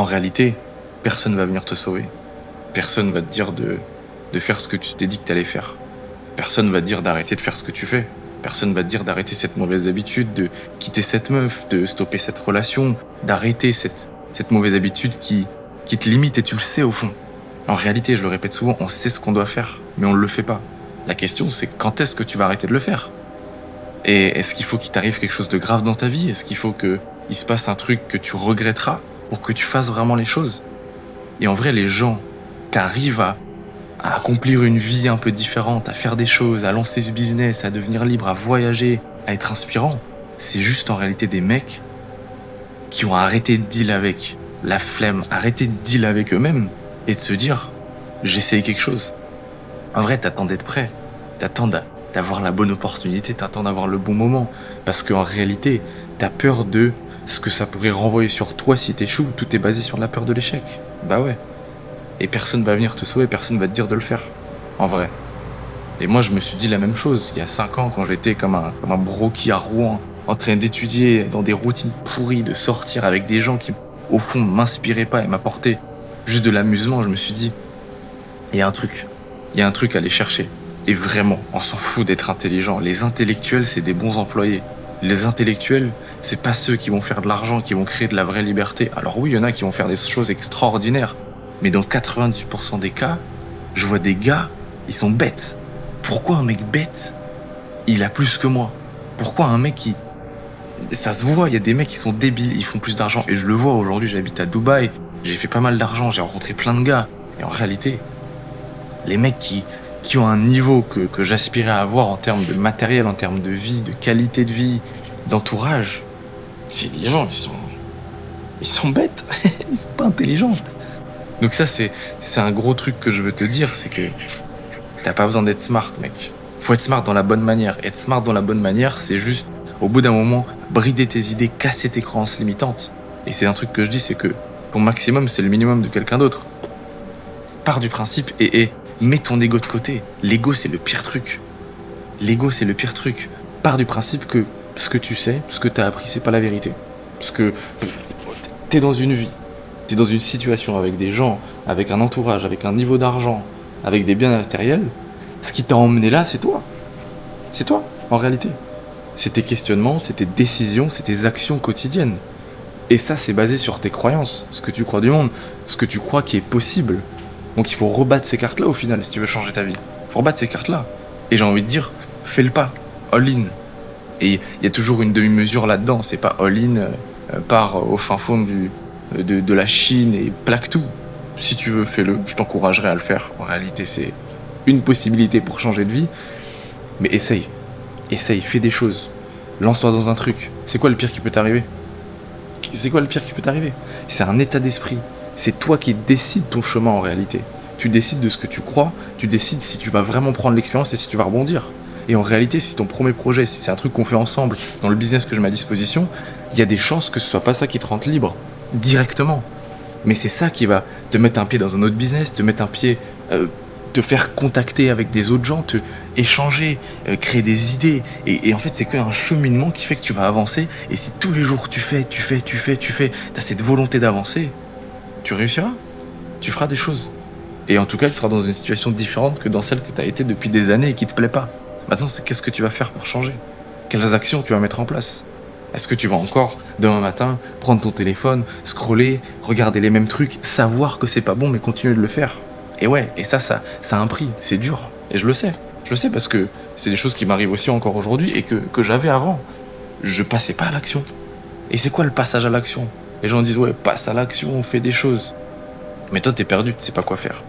En réalité, personne va venir te sauver. Personne va te dire de faire ce que tu t'es dit que t'allais faire. Personne va te dire d'arrêter de faire ce que tu fais. Personne va te dire d'arrêter cette mauvaise habitude, de quitter cette meuf, de stopper cette relation, d'arrêter cette mauvaise habitude qui te limite et tu le sais au fond. En réalité, je le répète souvent, on sait ce qu'on doit faire, mais on ne le fait pas. La question, c'est quand est-ce que tu vas arrêter de le faire? Et est-ce qu'il faut qu'il t'arrive quelque chose de grave dans ta vie? Est-ce qu'il faut qu'il se passe un truc que tu regretteras pour que tu fasses vraiment les choses? Et en vrai, les gens qui arrivent à accomplir une vie un peu différente, à faire des choses, à lancer ce business, à devenir libre, à voyager, à être inspirant, c'est juste en réalité des mecs qui ont arrêté de deal avec la flemme, arrêté de deal avec eux-mêmes et de se dire j'essaye quelque chose. En vrai, t'attends d'être prêt, t'attends d'avoir la bonne opportunité, t'attends d'avoir le bon moment, parce qu'en réalité, t'as peur de ce que ça pourrait renvoyer sur toi si t'échoues. Tout est basé sur la peur de l'échec. Bah ouais. Et personne va venir te sauver, personne va te dire de le faire. En vrai. Et moi, je me suis dit la même chose il y a 5 ans quand j'étais comme un broquis à Rouen, en train d'étudier dans des routines pourries, de sortir avec des gens qui, au fond, m'inspiraient pas et m'apportaient juste de l'amusement. Je me suis dit, il y a un truc à aller chercher. Et vraiment, on s'en fout d'être intelligent. Les intellectuels, c'est des bons employés. Les intellectuels, c'est pas ceux qui vont faire de l'argent, qui vont créer de la vraie liberté. Alors oui, il y en a qui vont faire des choses extraordinaires. Mais dans 98% des cas, je vois des gars, ils sont bêtes. Pourquoi un mec bête, il a plus que moi? Pourquoi un mec qui... Ça se voit, il y a des mecs qui sont débiles, ils font plus d'argent. Et je le vois aujourd'hui, j'habite à Dubaï, j'ai fait pas mal d'argent, j'ai rencontré plein de gars. Et en réalité, les mecs qui ont un niveau que j'aspirais à avoir en termes de matériel, en termes de vie, de qualité de vie, d'entourage, c'est des gens, ils sont bêtes, ils sont pas intelligents. Donc ça, c'est un gros truc que je veux te dire, c'est que t'as pas besoin d'être smart, mec. Faut être smart dans la bonne manière. Être smart dans la bonne manière, c'est juste, au bout d'un moment, brider tes idées, casser tes croyances limitantes. Et c'est un truc que je dis, c'est que ton maximum, c'est le minimum de quelqu'un d'autre. Pars du principe et mets ton ego de côté. L'ego, c'est le pire truc. L'ego, c'est le pire truc. Pars du principe que ce que tu sais, ce que t'as appris, c'est pas la vérité. Parce que t'es dans une vie, t'es dans une situation avec des gens, avec un entourage, avec un niveau d'argent, avec des biens matériels. Ce qui t'a emmené là, c'est toi. C'est toi, en réalité. C'est tes questionnements, c'est tes décisions, c'est tes actions quotidiennes. Et ça, c'est basé sur tes croyances, ce que tu crois du monde, ce que tu crois qui est possible. Donc il faut rebattre ces cartes-là au final, si tu veux changer ta vie. Il faut rebattre ces cartes-là. Et j'ai envie de dire, fais le pas, all-in. Et il y a toujours une demi-mesure là-dedans, c'est pas all-in, pars au fin fond de la Chine et plaque tout. Si tu veux, fais-le, je t'encouragerai à le faire. En réalité, c'est une possibilité pour changer de vie. Mais essaye, fais des choses. Lance-toi dans un truc. C'est quoi le pire qui peut t'arriver? C'est quoi le pire qui peut t'arriver? C'est un état d'esprit. C'est toi qui décides ton chemin en réalité. Tu décides de ce que tu crois, tu décides si tu vas vraiment prendre l'expérience et si tu vas rebondir. Et en réalité, si ton premier projet, si c'est un truc qu'on fait ensemble dans le business que je mets à disposition, il y a des chances que ce soit pas ça qui te rende libre, directement. Mais c'est ça qui va te mettre un pied dans un autre business, te mettre un pied, te faire contacter avec des autres gens, te échanger, créer des idées. Et en fait, c'est qu'un cheminement qui fait que tu vas avancer. Et si tous les jours tu fais, t'as cette volonté d'avancer, tu réussiras, tu feras des choses. Et en tout cas, tu seras dans une situation différente que dans celle que tu as été depuis des années et qui te plaît pas. Maintenant, c'est qu'est-ce que tu vas faire pour changer? Quelles actions tu vas mettre en place? Est-ce que tu vas encore, demain matin, prendre ton téléphone, scroller, regarder les mêmes trucs, savoir que c'est pas bon, mais continuer de le faire? Et ouais, et ça a un prix, c'est dur. Et je le sais parce que c'est des choses qui m'arrivent aussi encore aujourd'hui et que j'avais avant. Je passais pas à l'action. Et c'est quoi le passage à l'action? Les gens disent, ouais, passe à l'action, on fait des choses. Mais toi, t'es perdu, tu sais pas quoi faire.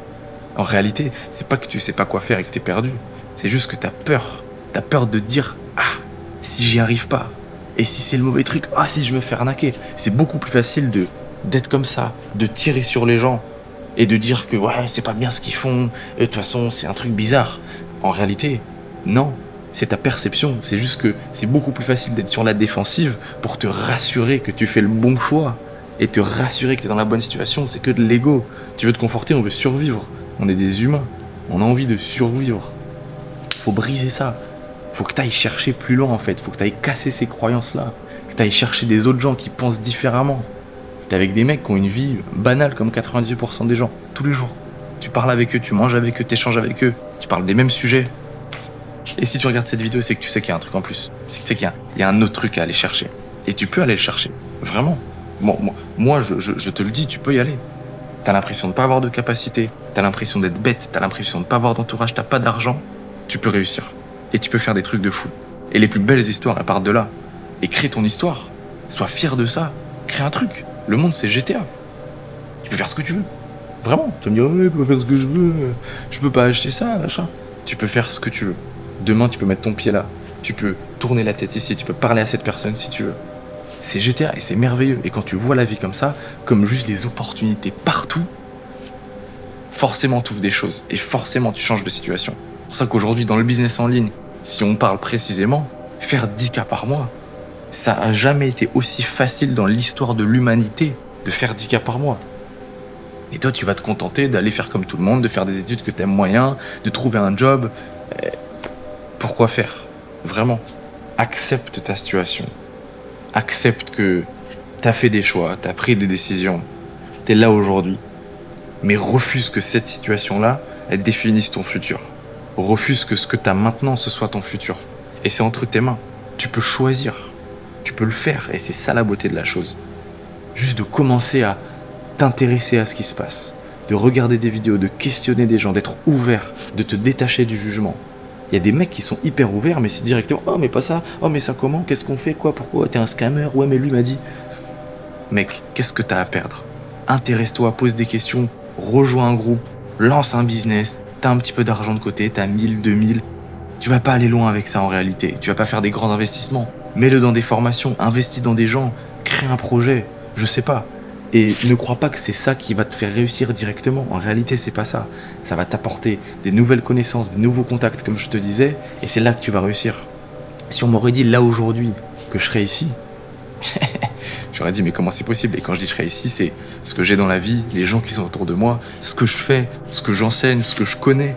En réalité, c'est pas que tu sais pas quoi faire et que t'es perdu. C'est juste que t'as peur. T'as peur de dire, ah, si j'y arrive pas. Et si c'est le mauvais truc, ah, si je me fais arnaquer. C'est beaucoup plus facile d'être comme ça, de tirer sur les gens et de dire que, ouais, c'est pas bien ce qu'ils font. Et de toute façon, c'est un truc bizarre. En réalité, non. C'est ta perception. C'est juste que c'est beaucoup plus facile d'être sur la défensive pour te rassurer que tu fais le bon choix et te rassurer que tu es dans la bonne situation. C'est que de l'ego. Tu veux te conforter, on veut survivre. On est des humains. On a envie de survivre. Faut briser ça. Faut que tu ailles chercher plus loin en fait. Faut que tu ailles casser ces croyances-là. Que tu ailles chercher des autres gens qui pensent différemment. T'es avec des mecs qui ont une vie banale comme 98% des gens, tous les jours. Tu parles avec eux, tu manges avec eux, t'échanges avec eux, tu parles des mêmes sujets. Et si tu regardes cette vidéo, c'est que tu sais qu'il y a un truc en plus. C'est que tu sais qu'il y a un autre truc à aller chercher. Et tu peux aller le chercher, vraiment. Bon, moi, je te le dis, tu peux y aller. T'as l'impression de pas avoir de capacité, t'as l'impression d'être bête, t'as l'impression de pas avoir d'entourage, t'as pas d'argent. Tu peux réussir. Et tu peux faire des trucs de fou. Et les plus belles histoires, elles partent de là. Et crée ton histoire. Sois fier de ça. Crée un truc. Le monde, c'est GTA. Tu peux faire ce que tu veux. Vraiment. Tu vas me dire, ouais, je peux faire ce que je veux. Je peux pas acheter ça, machin. Tu peux faire ce que tu veux. Demain, tu peux mettre ton pied là. Tu peux tourner la tête ici. Tu peux parler à cette personne si tu veux. C'est GTA et c'est merveilleux. Et quand tu vois la vie comme ça, comme juste des opportunités partout, forcément tu ouvres des choses. Et forcément tu changes de situation. C'est pour ça qu'aujourd'hui, dans le business en ligne, si on parle précisément, faire 10K par mois, ça a jamais été aussi facile dans l'histoire de l'humanité de faire 10K par mois. Et toi, tu vas te contenter d'aller faire comme tout le monde, de faire des études que t'aimes moyen, de trouver un job. Pourquoi faire? Vraiment. Accepte ta situation. Accepte que t'as fait des choix, t'as pris des décisions, t'es là aujourd'hui. Mais refuse que cette situation-là, elle définisse ton futur. Refuse que ce que t'as maintenant, ce soit ton futur. Et c'est entre tes mains. Tu peux choisir. Tu peux le faire. Et c'est ça la beauté de la chose. Juste de commencer à t'intéresser à ce qui se passe. De regarder des vidéos, de questionner des gens, d'être ouvert, de te détacher du jugement. Il y a des mecs qui sont hyper ouverts, mais c'est directement « Oh, mais pas ça. Oh, mais ça comment? Qu'est-ce qu'on fait? Quoi? Pourquoi? T'es un scammer? Ouais, mais lui m'a dit. » Mec, qu'est-ce que t'as à perdre? Intéresse-toi, pose des questions, rejoins un groupe, lance un business. T'as un petit peu d'argent de côté, t'as 1000, 2000. Tu vas pas aller loin avec ça en réalité. Tu vas pas faire des grands investissements. Mets-le dans des formations, investis dans des gens, crée un projet, je sais pas. Et ne crois pas que c'est ça qui va te faire réussir directement. En réalité, c'est pas ça. Ça va t'apporter des nouvelles connaissances, des nouveaux contacts, comme je te disais, et c'est là que tu vas réussir. Si on m'aurait dit là aujourd'hui que je serais ici, j'aurais dit mais comment c'est possible? Et quand je dis je serais ici, c'est ce que j'ai dans la vie, les gens qui sont autour de moi, ce que je fais, ce que j'enseigne, ce que je connais.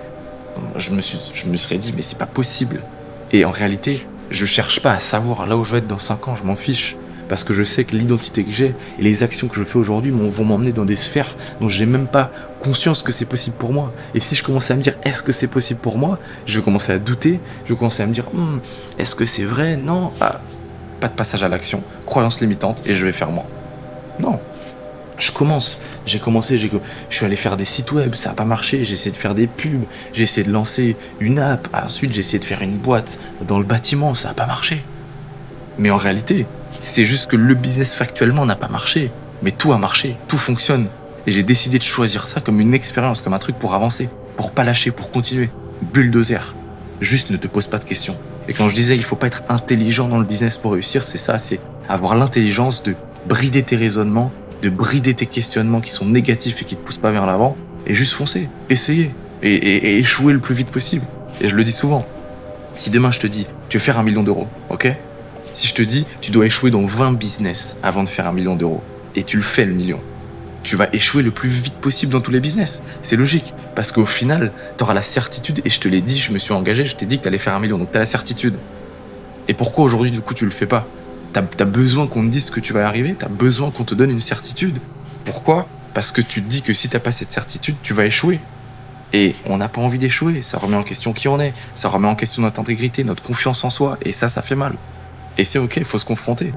Je me serais dit mais c'est pas possible. Et en réalité, je cherche pas à savoir là où je vais être dans 5 ans, je m'en fiche. Parce que je sais que l'identité que j'ai et les actions que je fais aujourd'hui vont m'emmener dans des sphères dont j'ai même pas conscience que c'est possible pour moi. Et si je commençais à me dire est-ce que c'est possible pour moi, je vais commencer à douter, je vais commencer à me dire est-ce que c'est vrai? Non, pas de passage à l'action, croyance limitante et je vais faire moi. Non, j'ai commencé, je suis allé faire des sites web, ça n'a pas marché, j'ai essayé de faire des pubs, j'ai essayé de lancer une app, ensuite j'ai essayé de faire une boîte dans le bâtiment, ça n'a pas marché. Mais en réalité, c'est juste que le business factuellement n'a pas marché. Mais tout a marché, tout fonctionne. Et j'ai décidé de choisir ça comme une expérience, comme un truc pour avancer, pour pas lâcher, pour continuer. Bulldozer. Juste ne te pose pas de questions. Et quand je disais il faut pas être intelligent dans le business pour réussir, c'est ça, c'est avoir l'intelligence de brider tes raisonnements, de brider tes questionnements qui sont négatifs et qui te poussent pas vers l'avant, et juste foncer, essayer, et échouer le plus vite possible. Et je le dis souvent. Si demain je te dis, tu veux faire 1 million d'euros, ok? Si je te dis, tu dois échouer dans 20 business avant de faire 1 million d'euros, et tu le fais le million, tu vas échouer le plus vite possible dans tous les business. C'est logique, parce qu'au final, tu auras la certitude, et je te l'ai dit, je me suis engagé, je t'ai dit que tu allais faire 1 million, donc tu as la certitude. Et pourquoi aujourd'hui, du coup, tu le fais pas? T'as besoin qu'on te dise que tu vas y arriver, t'as besoin qu'on te donne une certitude. Pourquoi? Parce que tu te dis que si t'as pas cette certitude, tu vas échouer. Et on n'a pas envie d'échouer, ça remet en question qui on est, ça remet en question notre intégrité, notre confiance en soi, et ça fait mal. Et c'est ok, il faut se confronter.